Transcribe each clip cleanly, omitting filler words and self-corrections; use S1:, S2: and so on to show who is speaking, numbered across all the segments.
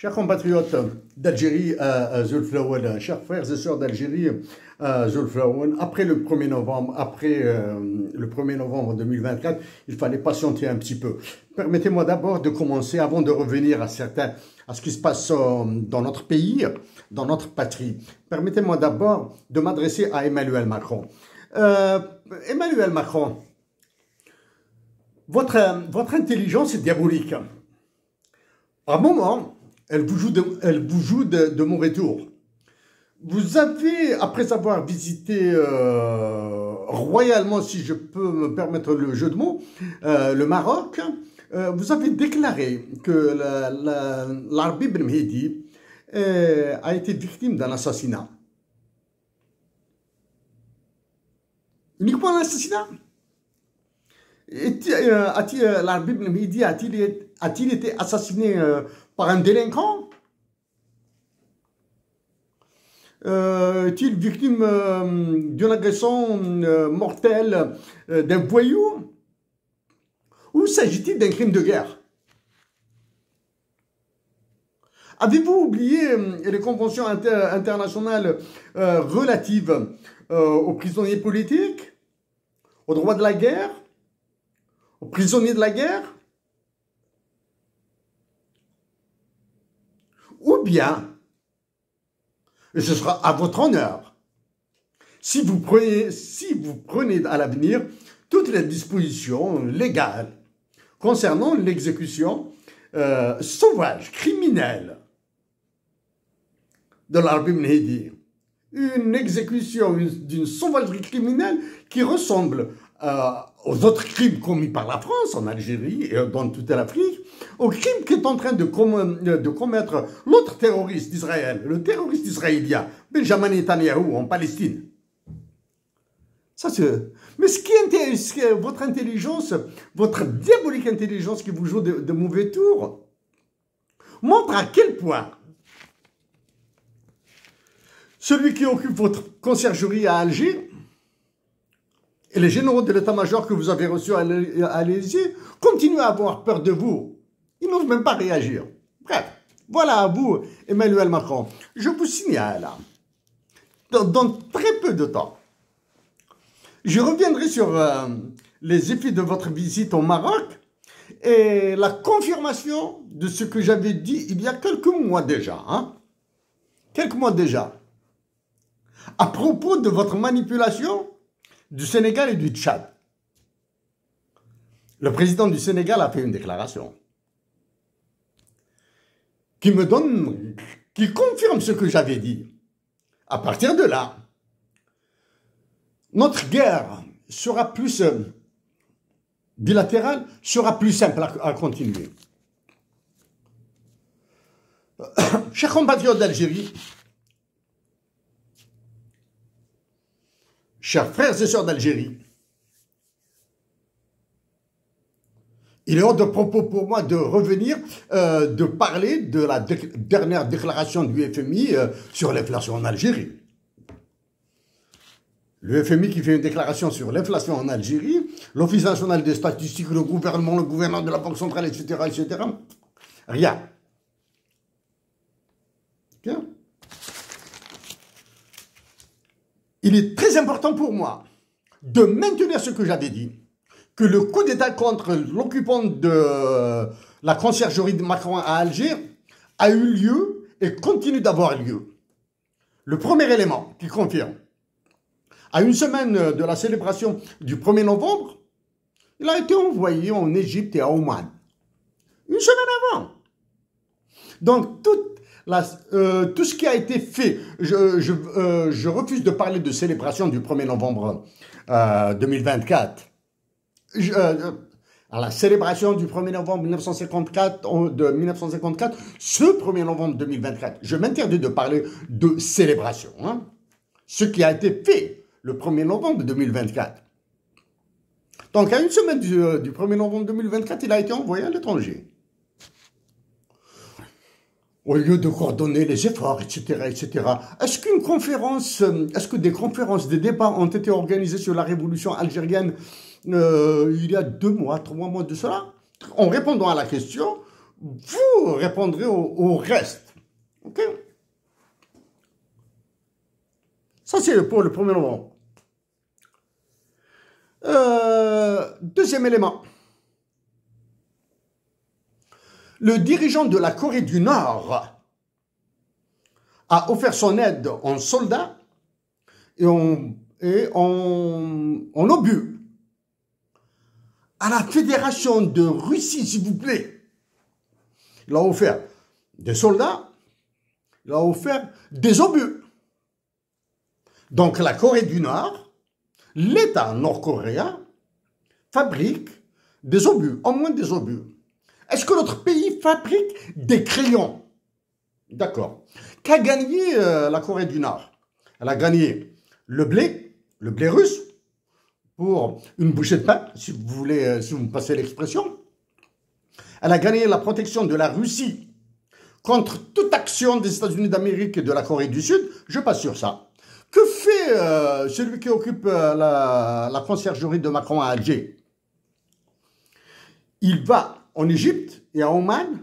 S1: Chers compatriotes d'Algérie, Zulflaouen, chers frères et sœurs d'Algérie, Zulflaouen, après le 1er novembre, le 1er novembre 2024, il fallait patienter un petit peu. Permettez-moi d'abord de commencer, avant de revenir à ce qui se passe dans notre pays, dans notre patrie. Permettez-moi d'abord de m'adresser à Emmanuel Macron. Emmanuel Macron, votre intelligence est diabolique. À un moment, elle vous joue de mauvais tours. Vous avez, après avoir visité royalement, si je peux me permettre le jeu de mots, le Maroc, vous avez déclaré que l'Arbi Ben Mehdi a été victime d'un assassinat. Uniquement un assassinat? L'Arbi Ben Mehdi a-t-il été assassiné par un délinquant? Est-il victime d'une agression mortelle d'un voyou? Ou s'agit-il d'un crime de guerre? Avez-vous oublié les conventions internationales relatives aux prisonniers politiques, aux droits de la guerre, aux prisonniers de la guerre? Ou bien, et ce sera à votre honneur, si vous prenez à l'avenir toutes les dispositions légales concernant l'exécution sauvage, criminelle de l'Arbi Ben Mehdi. Une exécution d'une sauvagerie criminelle qui ressemble aux autres crimes commis par la France en Algérie et dans toute l'Afrique, aux crimes qu'est en train de commettre l'autre terroriste d'Israël, le terroriste israélien, Benjamin Netanyahou en Palestine. Mais votre intelligence, votre diabolique intelligence qui vous joue de mauvais tours, montre à quel point celui qui occupe votre conciergerie à Alger et les généraux de l'état-major que vous avez reçus à l'Élysée continuent à avoir peur de vous. Ils n'osent même pas réagir. Bref, voilà à vous, Emmanuel Macron. Je vous signale, dans très peu de temps, je reviendrai sur les effets de votre visite au Maroc et la confirmation de ce que j'avais dit il y a quelques mois déjà. Quelques mois déjà. À propos de votre manipulation du Sénégal et du Tchad. Le président du Sénégal a fait une déclaration qui confirme ce que j'avais dit. À partir de là, notre guerre sera plus bilatérale, sera plus simple à continuer. Chers compatriotes d'Algérie, chers frères et sœurs d'Algérie, il est hors de propos pour moi de revenir, de parler de la dernière déclaration du FMI sur l'inflation en Algérie. Le FMI qui fait une déclaration sur l'inflation en Algérie, l'Office national des statistiques, le gouvernement de la Banque centrale, etc., etc. Rien. Bien. Il est très important pour moi de maintenir ce que j'avais dit, que le coup d'État contre l'occupant de la conciergerie de Macron à Alger a eu lieu et continue d'avoir lieu. Le premier élément qui confirme, à une semaine de la célébration du 1er novembre, il a été envoyé en Égypte et à Oman. Une semaine avant. Donc, tout ce qui a été fait, je refuse de parler de célébration du 1er novembre 2024. À la célébration du 1er novembre 1954, ce 1er novembre 2024, je m'interdis de parler de célébration. Ce qui a été fait le 1er novembre 2024. Donc, à une semaine du 1er novembre 2024, il a été envoyé à l'étranger. Au lieu de coordonner les efforts, etc., etc. Est-ce que des conférences, des débats ont été organisés sur la révolution algérienne il y a 2 mois, 3 mois de cela? En répondant à la question vous répondrez au reste. Ok? Ça, c'est pour le 1er novembre. Deuxième élément. Le dirigeant de la Corée du Nord a offert son aide en soldats et en obus à la Fédération de Russie, s'il vous plaît. Il a offert des soldats, il a offert des obus. Donc la Corée du Nord, l'État nord-coréen, fabrique des obus, au moins des obus. Est-ce que notre pays fabrique des crayons? D'accord. Qu'a gagné la Corée du Nord? Elle a gagné le blé russe, pour une bouchée de pain, si vous voulez, si vous me passez l'expression. Elle a gagné la protection de la Russie contre toute action des États-Unis d'Amérique et de la Corée du Sud. Je passe sur ça. Que fait celui qui occupe la conciergerie de Macron à Alger? Il va en Égypte et à Oman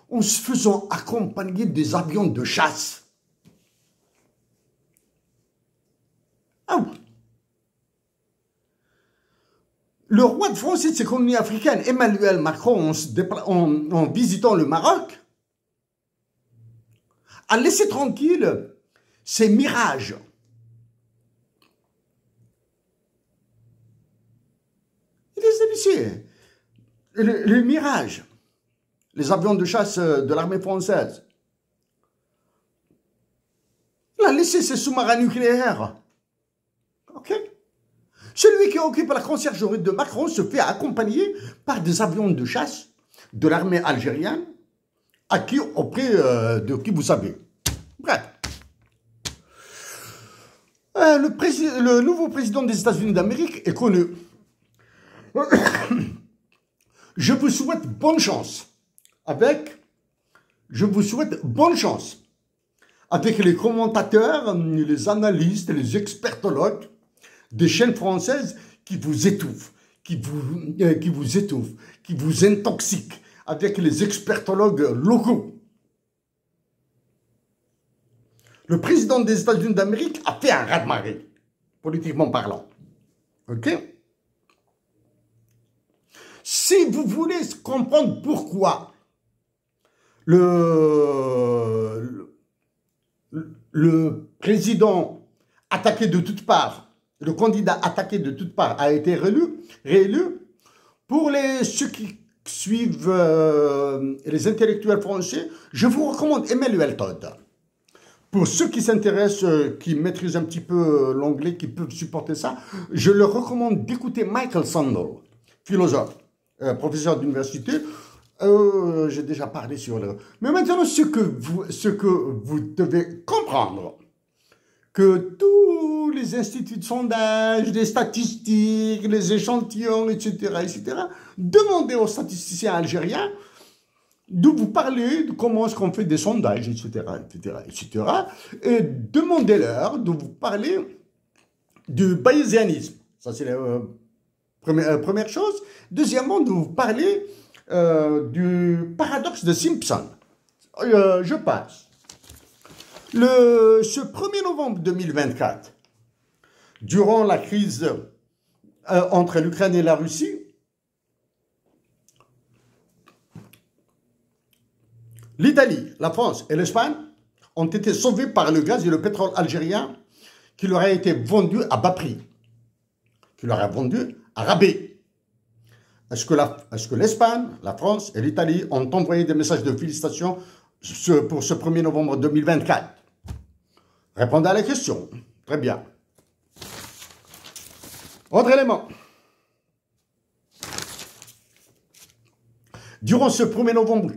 S1: en se faisant accompagner des avions de chasse. Ah oui. Le roi de France et de ses colonies africaines, Emmanuel Macron, en visitant le Maroc, a laissé tranquille ses mirages. Il les a laissés. Les mirages. Les avions de chasse de l'armée française. Il a laissé ses sous-marins nucléaires. Ok? Celui qui occupe la conciergerie de Macron se fait accompagner par des avions de chasse de l'armée algérienne, auprès de qui vous savez. Bref. Le nouveau président des États-Unis d'Amérique est connu. Je vous souhaite bonne chance avec les commentateurs, les analystes, les expertologues des chaînes françaises qui vous étouffent, qui vous intoxiquent, avec les expertologues locaux. Le président des États-Unis d'Amérique a fait un raz-de-marée, politiquement parlant. Ok? Si vous voulez comprendre pourquoi le président attaqué de toutes parts, le candidat attaqué de toutes parts a été réélu, pour ceux qui suivent les intellectuels français, je vous recommande Emmanuel Todd. Pour ceux qui s'intéressent, qui maîtrisent un petit peu l'anglais, qui peuvent supporter ça, je leur recommande d'écouter Michael Sandel, philosophe, professeur d'université. J'ai déjà parlé sur le... Mais maintenant, ce que vous devez comprendre, que tous les instituts de sondage, les statistiques, les échantillons, etc., demandez aux statisticiens algériens de vous parler de comment est-ce qu'on fait des sondages, etc., et demandez-leur de vous parler du bayésianisme. Ça, c'est la première chose. Deuxièmement, de vous parler du paradoxe de Simpson. Je passe. Ce 1er novembre 2024, durant la crise entre l'Ukraine et la Russie, l'Italie, la France et l'Espagne ont été sauvés par le gaz et le pétrole algérien qui leur a été vendu à bas prix, qui leur a vendu à rabais. Est-ce que l'Espagne, la France et l'Italie ont envoyé des messages de félicitations pour ce 1er novembre 2024? Répondez à la question. Très bien. Autre élément. Durant ce 1er novembre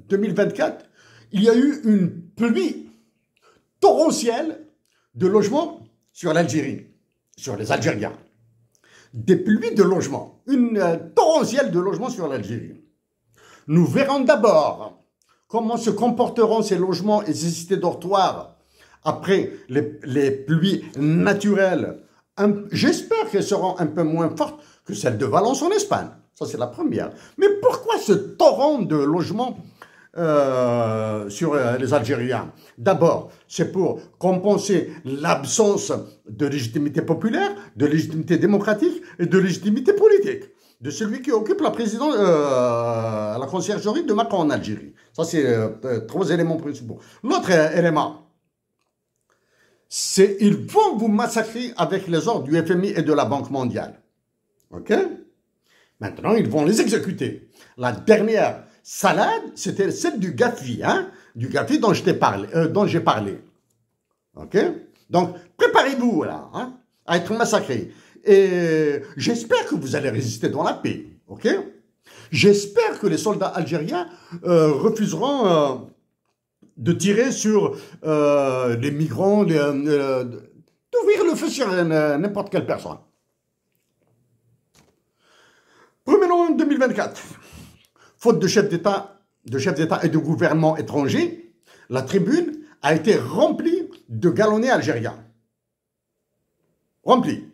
S1: 2024, il y a eu une pluie torrentielle de logements sur l'Algérie, sur les Algériens. Des pluies de logements, une torrentielle de logements sur l'Algérie. Nous verrons d'abord comment se comporteront ces logements et ces cités dortoirs après les pluies naturelles. J'espère qu'elles seront un peu moins fortes que celles de Valence en Espagne. Ça, c'est la première. Mais pourquoi ce torrent de logements sur les Algériens? D'abord, c'est pour compenser l'absence de légitimité populaire, de légitimité démocratique et de légitimité politique de celui qui occupe la présidence, la conciergerie de Macron en Algérie. Ça, c'est trois éléments principaux. L'autre élément, c'est qu'ils vont vous massacrer avec les ordres du FMI et de la Banque mondiale. OK? Maintenant, ils vont les exécuter. La dernière salade, c'était celle du Gafi, hein? Du Gafi dont j'ai parlé. OK? Donc, préparez-vous, là, hein, à être massacrés. Et j'espère que vous allez résister dans la paix. OK? J'espère que les soldats algériens refuseront de tirer sur les migrants, d'ouvrir le feu sur n'importe quelle personne. Prenons 2024. Faute de chefs d'État et de gouvernements étrangers, la tribune a été remplie de galonnés algériens. Remplie.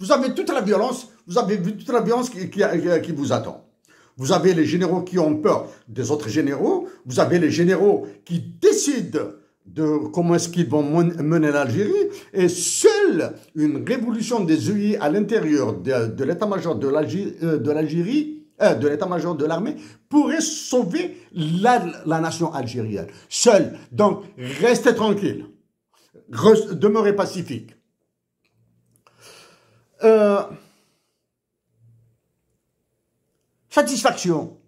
S1: Vous avez toute la violence, vous avez vu toute la violence qui vous attend. Vous avez les généraux qui ont peur des autres généraux, vous avez les généraux qui décident de comment est-ce qu'ils vont mener l'Algérie, et seule une révolution des œillets à l'intérieur de l'état-major de l'Algérie, de l'état-major de l'armée, pourrait sauver la nation algérienne. Seule. Donc, restez tranquille. Demeurez pacifique. Satisfaction.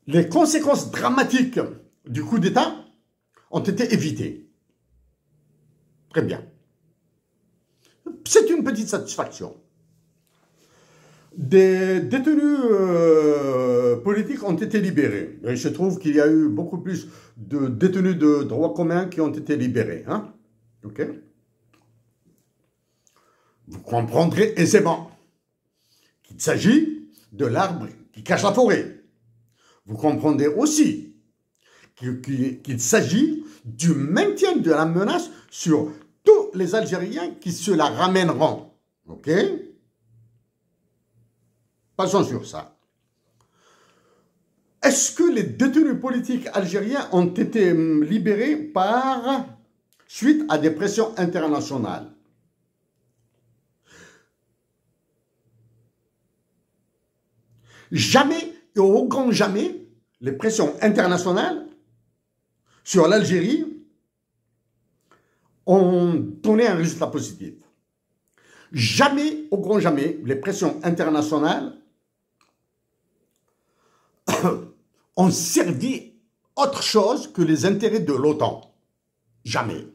S1: Les conséquences dramatiques du coup d'État ont été évitées. Très bien. C'est une petite satisfaction. Des détenus politiques ont été libérés. Il se trouve qu'il y a eu beaucoup plus de détenus de droit commun qui ont été libérés. Hein? OK? Vous comprendrez aisément qu'il s'agit de l'arbre qui cache la forêt. Vous comprendrez aussi qu'il s'agit du maintien de la menace sur tous les Algériens qui se la ramèneront. OK? Passons sur ça. Est-ce que les détenus politiques algériens ont été libérés suite à des pressions internationales? Jamais et au grand jamais, les pressions internationales sur l'Algérie ont donné un résultat positif. Jamais, au grand jamais, les pressions internationales ont servi autre chose que les intérêts de l'OTAN. Jamais.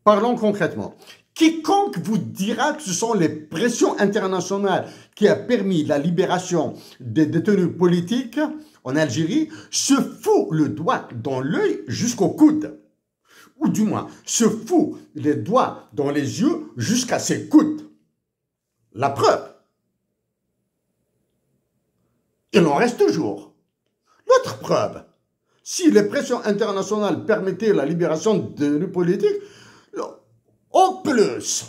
S1: Parlons concrètement. Quiconque vous dira que ce sont les pressions internationales qui ont permis la libération des détenus politiques en Algérie se fout le doigt dans l'œil jusqu'au coude. Ou du moins, se fout les doigts dans les yeux jusqu'à ses coudes. La preuve. Il en reste toujours. L'autre preuve. Si les pressions internationales permettaient la libération de détenus politiques, au plus,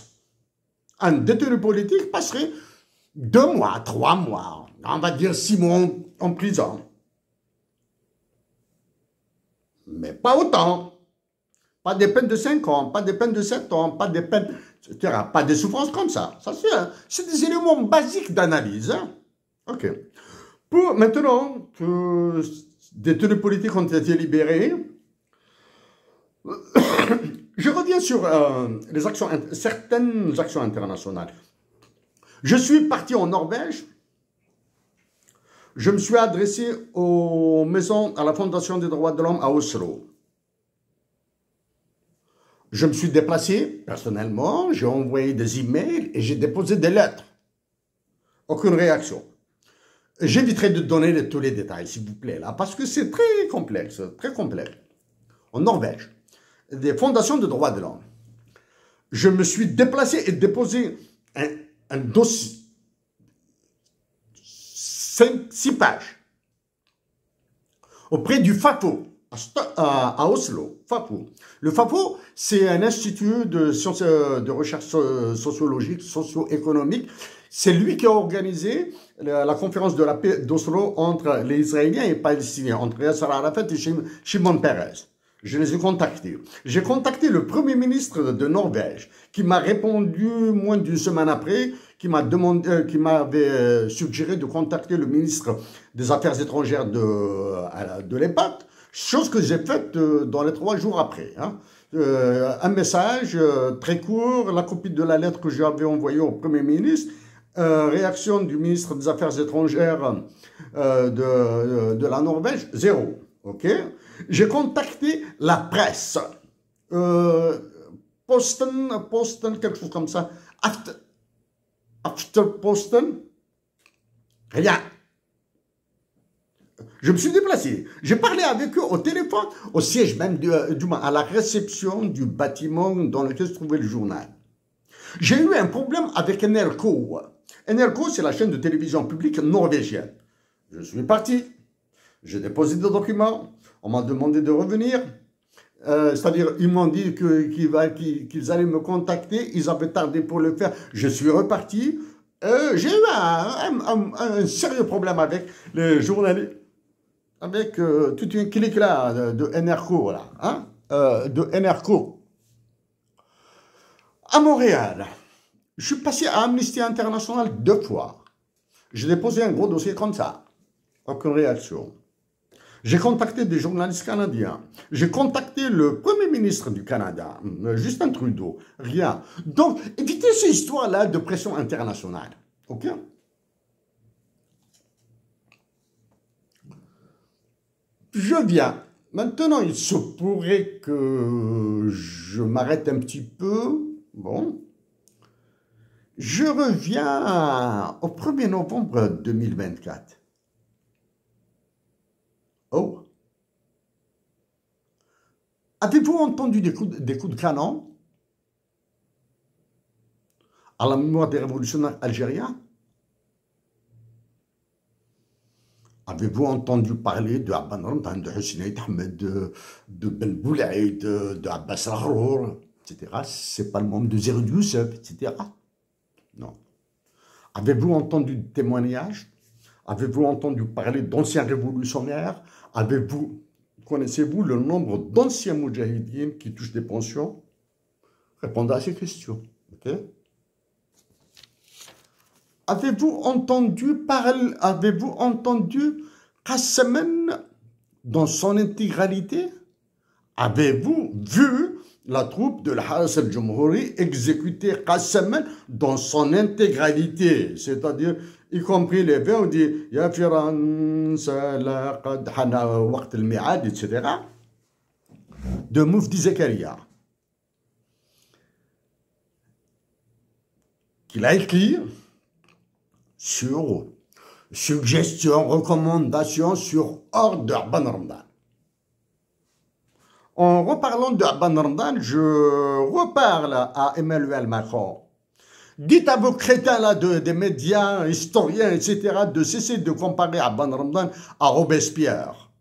S1: un détenu politique passerait 2 mois, 3 mois, on va dire 6 mois en prison. Mais pas autant. Pas des peines de 5 ans, pas des peines de 7 ans, pas des peines, etc. Pas des souffrances comme ça. Ça c'est des éléments basiques d'analyse. Hein? OK. Maintenant que des détenus politiques ont été libérés, je reviens sur certaines actions internationales. Je suis parti en Norvège. Je me suis adressé à la Fondation des droits de l'homme à Oslo. Je me suis déplacé personnellement, j'ai envoyé des emails et j'ai déposé des lettres. Aucune réaction. J'éviterai de donner tous les détails, s'il vous plaît, là, parce que c'est très complexe, très complexe. En Norvège, des fondations de droits de l'homme. Je me suis déplacé et déposé un dossier, 6 pages, auprès du FAFO, à Oslo, FAPO. Le FAPO, c'est un institut de sciences, de recherche sociologique, socio-économique. C'est lui qui a organisé la conférence de la paix d'Oslo entre les Israéliens et les Palestiniens, entre Yasser Arafat et Shimon Peres. Je les ai contactés. J'ai contacté le Premier ministre de Norvège, qui m'a répondu moins d'une semaine après, qui m'a demandé, qui m'avait suggéré de contacter le ministre des Affaires étrangères de l'EPAC, chose que j'ai faite dans les 3 jours après. Hein. Un message très court, la copie de la lettre que j'avais envoyée au Premier ministre, réaction du ministre des Affaires étrangères de la Norvège, 0. Ok. J'ai contacté la presse, Posten, quelque chose comme ça, Afterposten, rien. Je me suis déplacé. J'ai parlé avec eux au téléphone, au siège même, à la réception du bâtiment dans lequel se trouvait le journal. J'ai eu un problème avec NRK. NRK, c'est la chaîne de télévision publique norvégienne. Je suis parti. J'ai déposé des documents. On m'a demandé de revenir. C'est-à-dire, ils m'ont dit qu'ils allaient me contacter. Ils avaient tardé pour le faire. Je suis reparti. J'ai eu un sérieux problème avec les journalistes. Avec toute une clique là de NRK, là, hein, de NRK. À Montréal, je suis passé à Amnesty International 2 fois. J'ai déposé un gros dossier comme ça. Aucune réaction. J'ai contacté des journalistes canadiens. J'ai contacté le Premier ministre du Canada, Justin Trudeau. Rien. Donc, évitez ces histoires-là de pression internationale. OK? Je viens. Maintenant, il se pourrait que je m'arrête un petit peu. Bon. Je reviens au 1er novembre 2024. Oh. Avez-vous entendu des coups de canon à la mémoire des révolutionnaires algériens? Avez-vous entendu parler de Abban Ramdan, de Hussein Ahmed, de Ben Boulaïd, de Abbas Rahrour, etc. C'est pas le membre de Zérid Youssef, etc. Non. Avez-vous entendu des témoignages? Avez-vous entendu parler d'anciens révolutionnaires? Connaissez-vous le nombre d'anciens moudjahidines qui touchent des pensions? Répondez à ces questions. Okay? Avez-vous entendu Qassaman dans son intégralité? Avez-vous vu la troupe de l'Haras al-Jumhuri exécuter Qassaman dans son intégralité? C'est-à-dire, y compris les vers, on dit « Ya Firanza laqad hana waqt al-mi'ad », etc. de Mufti Zakaria, qu'il a écrit sur suggestions, recommandations, sur ordre de Abban Ramdan. En reparlant de Abban Ramdan, je reparle à Emmanuel Macron. Dites à vos crétins là, des médias, historiens, etc., de cesser de comparer Abban Ramdan à Robespierre.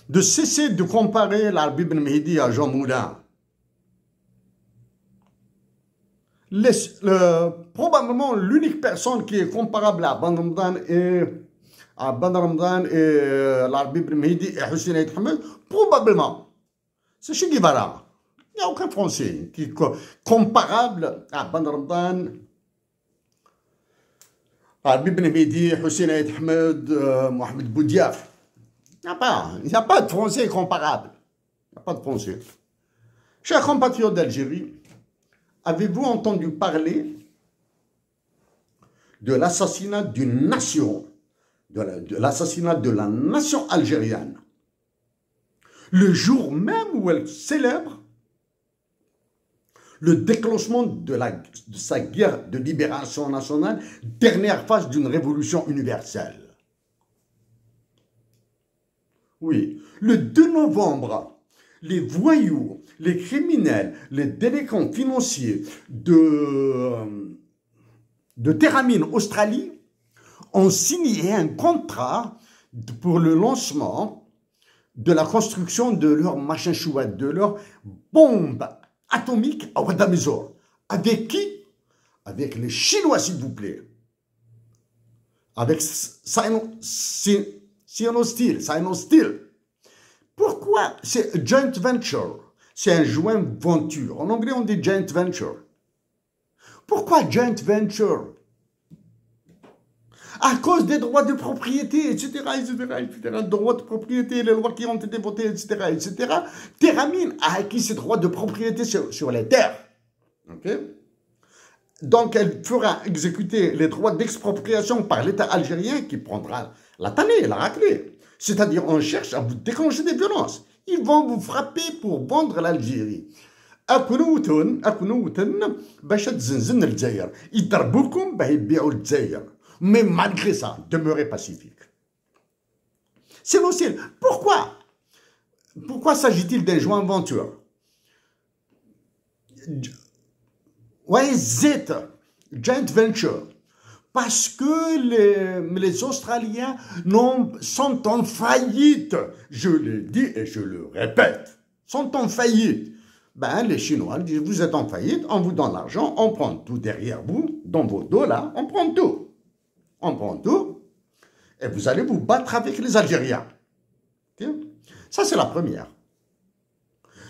S1: De cesser de comparer l'Arbi Ben Mehdi à Jean Moulin. Probablement l'unique personne qui est comparable à Abban Ramdan et l'Arbi Ben Mehdi et Hussein Ahmed, probablement, c'est Che Guevara. Il n'y a aucun Français qui est comparable à Abban Ramdan, Arbi Ben Mehdi, Hussein Ahmed, Mohamed Boudiaf. Il n'y a pas de Français comparable. Il n'y a pas de Français. Chers compatriotes d'Algérie, avez-vous entendu parler de l'assassinat d'une nation, de l'assassinat de la nation algérienne, le jour même où elle célèbre le déclenchement de sa guerre de libération nationale, dernière phase d'une révolution universelle? Oui, le 2 novembre, les voyous, les criminels, les délinquants financiers de Terramine Australie ont signé un contrat pour le lancement de la construction de leur machin chouette, de leur bombe atomique à Wadamizor. Avec qui? Avec les Chinois, s'il vous plaît. Avec Sinosteel. Pourquoi c'est joint venture? C'est un joint venture. En anglais, on dit joint venture. Pourquoi joint venture? À cause des droits de propriété, etc., droits de propriété, les lois qui ont été votées, etc. Terramine a acquis ses droits de propriété sur les terres. Okay? Donc, elle fera exécuter les droits d'expropriation par l'État algérien qui prendra la tannée, la raclée. C'est-à-dire, on cherche à vous déclencher des violences. Ils vont vous frapper pour vendre l'Algérie. Mais malgré ça, demeurez pacifique. C'est possible. Pourquoi? Pourquoi s'agit-il d'un joint venture? Ouais, Z, joint venture. Parce que les Australiens sont en faillite. Je l'ai dit et je le répète. Sont en faillite. Ben, les Chinois disent, vous êtes en faillite, on vous donne l'argent, on prend tout derrière vous, dans vos dos là, on prend tout. On prend tout, et vous allez vous battre avec les Algériens. Okay? Ça, c'est la première.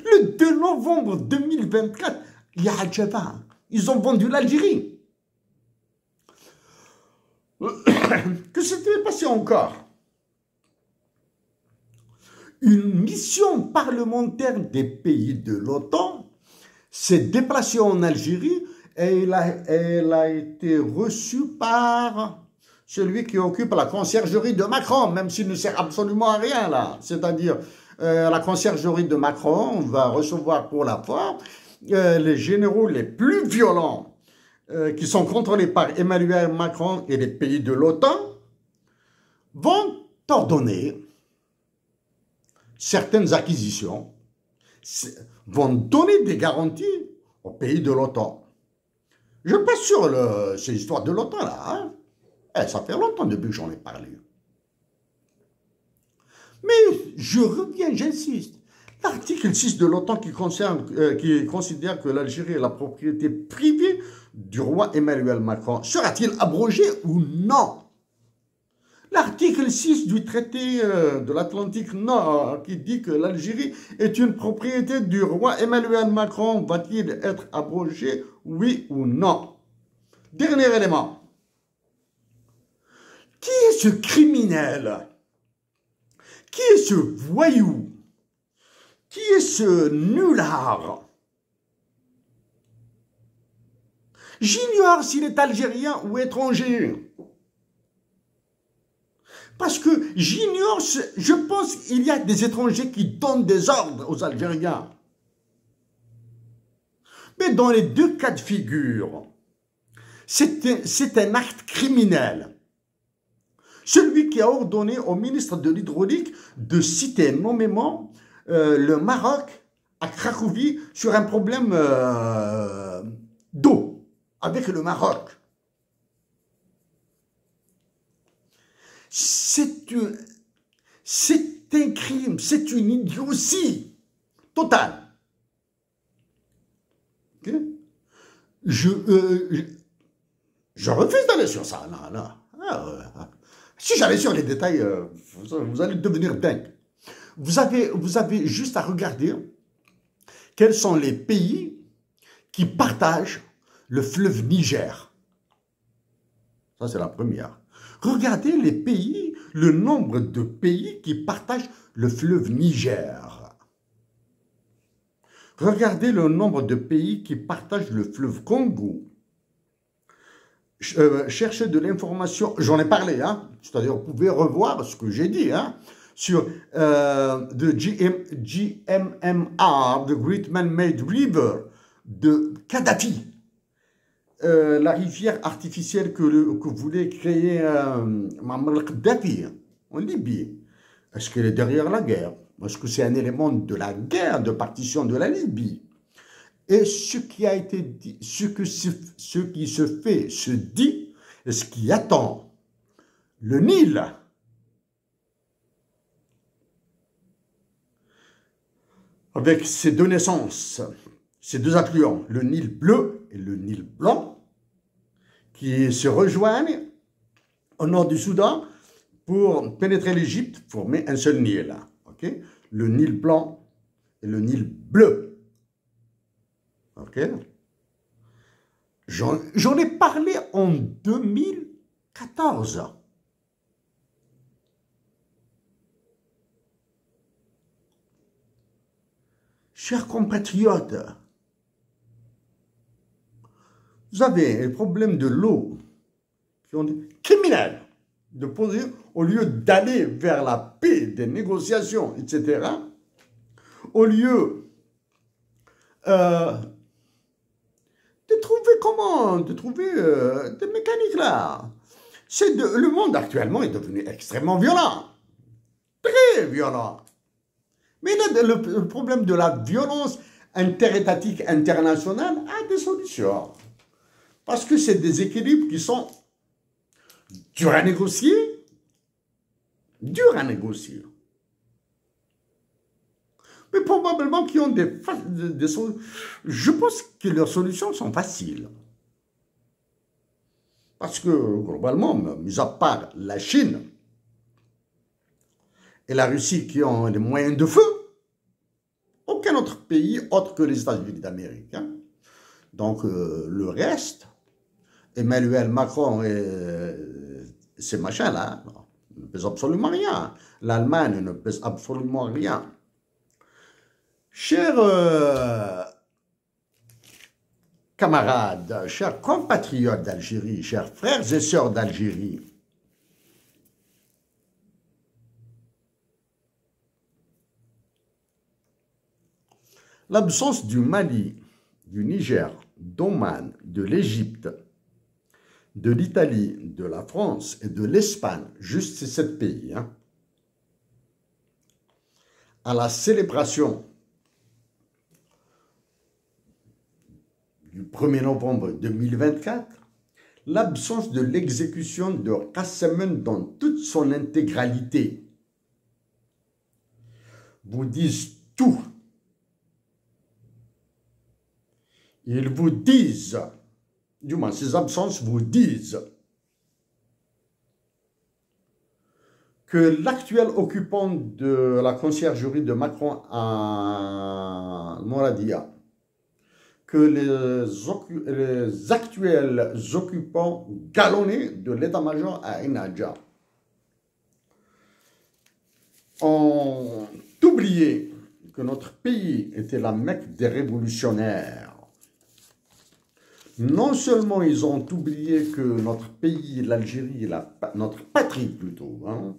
S1: Le 2 novembre 2024, il y a Al-Jabba. Ils ont vendu l'Algérie. Que s'était passé encore? Une mission parlementaire des pays de l'OTAN s'est déplacée en Algérie et elle a été reçue par celui qui occupe la conciergerie de Macron, même s'il ne sert absolument à rien là. C'est-à-dire, la conciergerie de Macron va recevoir pour la fois les généraux les plus violents qui sont contrôlés par Emmanuel Macron et les pays de l'OTAN vont ordonner certaines acquisitions, vont donner des garanties aux pays de l'OTAN. Je passe sur ces histoires de l'OTAN là. Hein? Ça fait longtemps depuis que j'en ai parlé. Mais je reviens, j'insiste. L'article 6 de l'OTAN qui considère que l'Algérie est la propriété privée du roi Emmanuel Macron, sera-t-il abrogé ou non? L'article 6 du traité de l'Atlantique Nord qui dit que l'Algérie est une propriété du roi Emmanuel Macron, va-t-il être abrogé, oui ou non? Dernier élément. Qui est ce criminel? Qui est ce voyou? Qui est ce nulard? J'ignore s'il est algérien ou étranger. Parce que j'ignore, je pense qu'il y a des étrangers qui donnent des ordres aux Algériens. Mais dans les deux cas de figure, c'est un acte criminel. Celui qui a ordonné au ministre de l'Hydraulique de citer nommément le Maroc à Cracovie sur un problème d'eau avec le Maroc. C'est un crime, c'est une idiotie totale. Okay? Je refuse d'aller sur ça. Non. Si j'allais sur les détails, vous allez devenir dingue. Vous avez juste à regarder quels sont les pays qui partagent le fleuve Niger. Ça, c'est la première. Regardez les pays, le nombre de pays qui partagent le fleuve Niger. Regardez le nombre de pays qui partagent le fleuve Congo. Cherchez de l'information, j'en ai parlé, hein, c'est-à-dire vous pouvez revoir ce que j'ai dit, hein, sur the GMMR, the Great Man-Made River, de Kadhafi, la rivière artificielle que voulait créer Muammar Kadhafi en Libye. Est-ce qu'elle est derrière la guerre? Est-ce que c'est un élément de la guerre, de partition de la Libye? Et ce qui a été dit, ce qui se fait, se dit, et ce qui attend le Nil. avec ces deux naissances, ces deux affluents, le Nil bleu et le Nil blanc, qui se rejoignent au nord du Soudan pour pénétrer l'Égypte, former un seul Nil. Okay? Le Nil blanc et le Nil bleu. Okay? J'en ai parlé en 2014. Chers compatriotes, vous avez le problème de l'eau qui ont des criminels de poser, au lieu d'aller vers la paix, des négociations, etc., au lieu de trouver des mécaniques là. Le monde actuellement est devenu extrêmement violent, très violent. Mais là, le problème de la violence interétatique internationale a des solutions. Parce que c'est des équilibres qui sont durs à négocier. Durs à négocier. Mais probablement qui ont des solutions. Je pense que leurs solutions sont faciles. Parce que, globalement, mis à part la Chine et la Russie qui ont des moyens de feu, aucun autre pays autre que les États-Unis d'Amérique. Hein. Donc, le reste, Emmanuel Macron et ces machins-là, ne pèsent absolument rien. L'Allemagne ne pèse absolument rien. Chers camarades, chers compatriotes d'Algérie, chers frères et sœurs d'Algérie, l'absence du Mali, du Niger, d'Oman, de l'Égypte, de l'Italie, de la France et de l'Espagne, juste ces 7 pays, hein, à la célébration du 1er novembre 2024, l'absence de l'exécution de Qassemen dans toute son intégralité vous disent tout. Ils vous disent, du moins ces absences vous disent que l'actuel occupant de la conciergerie de Macron à Moradia, que les actuels occupants galonnés de l'état-major à Enadja ont oublié que notre pays était la Mecque des révolutionnaires. Non seulement ils ont oublié que notre pays, l'Algérie, notre patrie plutôt, hein,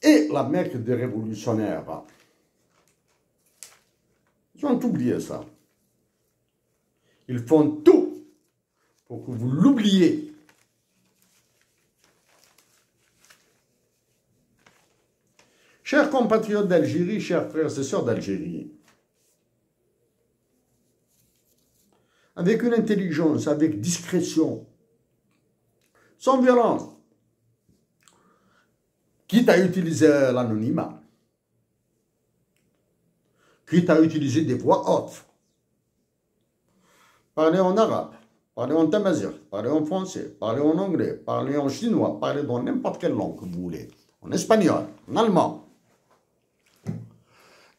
S1: est la Mecque des révolutionnaires. Ils ont oublié ça. Ils font tout pour que vous l'oubliez. Chers compatriotes d'Algérie, chers frères et sœurs d'Algérie, avec une intelligence, avec discrétion, sans violence, quitte à utiliser l'anonymat, quitte à utiliser des voix hautes, parler en arabe, parler en tamazight, parler en français, parler en anglais, parler en chinois, parler dans n'importe quelle langue que vous voulez, en espagnol, en allemand.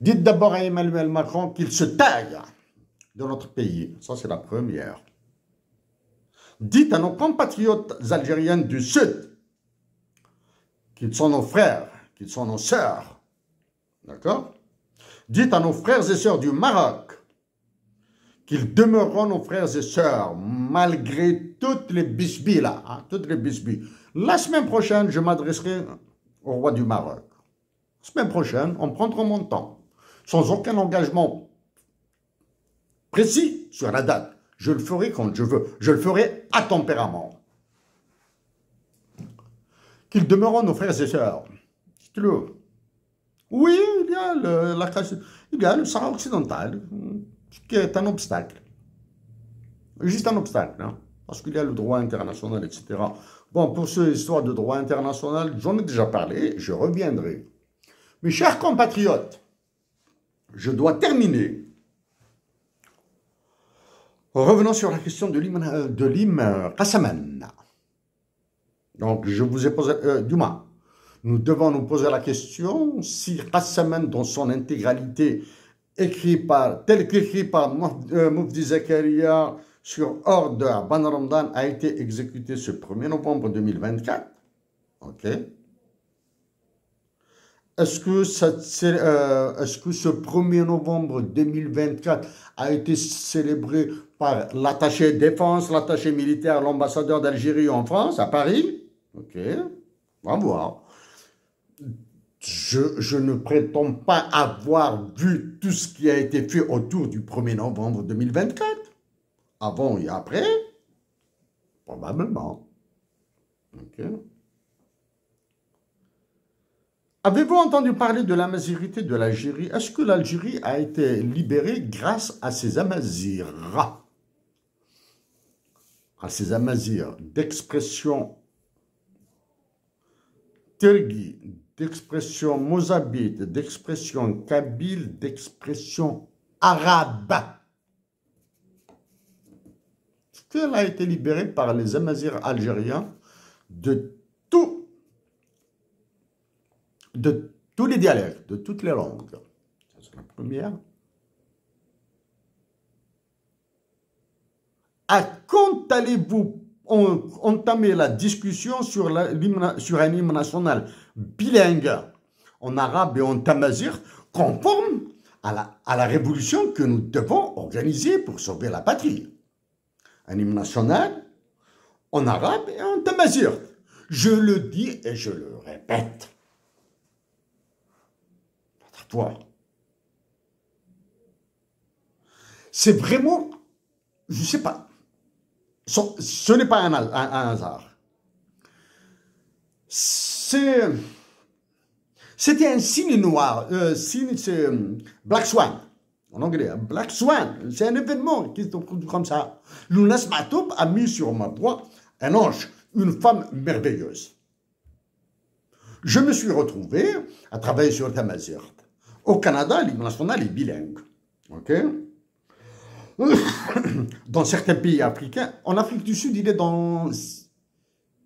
S1: Dites d'abord à Emmanuel Macron qu'il se taille de notre pays. Ça, c'est la première. Dites à nos compatriotes algériens du Sud qu'ils sont nos frères, qu'ils sont nos sœurs. D'accord? Dites à nos frères et sœurs du Maroc qu'ils demeureront nos frères et sœurs malgré toutes les bisbilles là, hein, toutes les bisbilles. La semaine prochaine, je m'adresserai au roi du Maroc. La semaine prochaine, on prendra mon temps, sans aucun engagement précis sur la date. Je le ferai quand je veux. Je le ferai à tempérament. Qu'ils demeurent nos frères et sœurs. Dites-le. Oui, il y a le Sahara occidental, qui est un obstacle. Juste un obstacle, hein, parce qu'il y a le droit international, etc. Bon, pour cette histoire de droit international, j'en ai déjà parlé, je reviendrai. Mes chers compatriotes, je dois terminer. Revenons sur la question de l'hymne Qassaman. Donc, je vous ai posé, Douma, nous devons nous poser la question si Qassaman, dans son intégralité, tel qu'écrit par Mufti Zakaria sur ordre de Ban Ramadan, a été exécuté ce 1er novembre 2024. Ok. Est-ce que ce 1er novembre 2024 a été célébré par l'attaché défense, l'attaché militaire, l'ambassadeur d'Algérie en France, à Paris? Ok, on va voir. Je ne prétends pas avoir vu tout ce qui a été fait autour du 1er novembre 2024. Avant et après, probablement. Ok. Avez-vous entendu parler de l'amazirité de l'Algérie? Est-ce que l'Algérie a été libérée grâce à ces amazirs? À ces amazirs d'expression tergui, d'expression mozabite, d'expression kabyle, d'expression arabe. Elle a été libérée par les amazirs algériens de tous les dialectes, de toutes les langues. C'est la première. Quand allez-vous entamer la discussion sur un hymne national bilingue en arabe et en tamazir, conforme à la révolution que nous devons organiser pour sauver la patrie? Un hymne national en arabe et en tamazir. Je le dis et je le répète. C'est vraiment, je ne sais pas, ce n'est pas un hasard. C'était un signe noir, c'est Black Swan, en anglais, Black Swan, c'est un événement qui est comme ça. Lounas Matoub a mis sur ma voie un ange, une femme merveilleuse. Je me suis retrouvé à travailler sur le tamazir. Au Canada, l'hymne national est bilingue. Ok. Dans certains pays africains, en Afrique du Sud, il est dans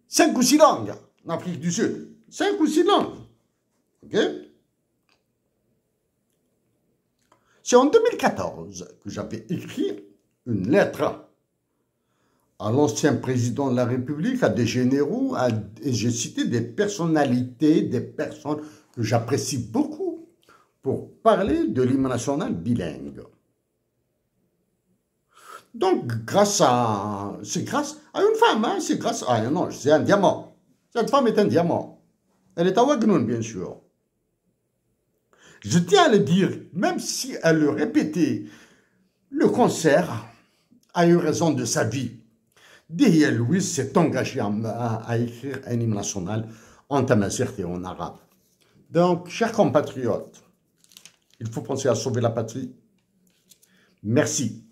S1: 5 ou 6 langues. En Afrique du Sud, 5 ou 6 langues. Ok. C'est en 2014 que j'avais écrit une lettre à l'ancien président de la République, à des généraux, et j'ai cité des personnalités, des personnes que j'apprécie beaucoup, pour parler de l'hymne national bilingue. Donc, c'est grâce à une femme, hein, c'est grâce à un ange, c'est un diamant. Cette femme est un diamant. Elle est à Wagnoun, bien sûr. Je tiens à le dire, même si elle le répétait, le concert a eu raison de sa vie. Dihya Louis s'est engagé à écrire un hymne national en tamazigh et en arabe. Donc, chers compatriotes, il faut penser à sauver la patrie. Merci.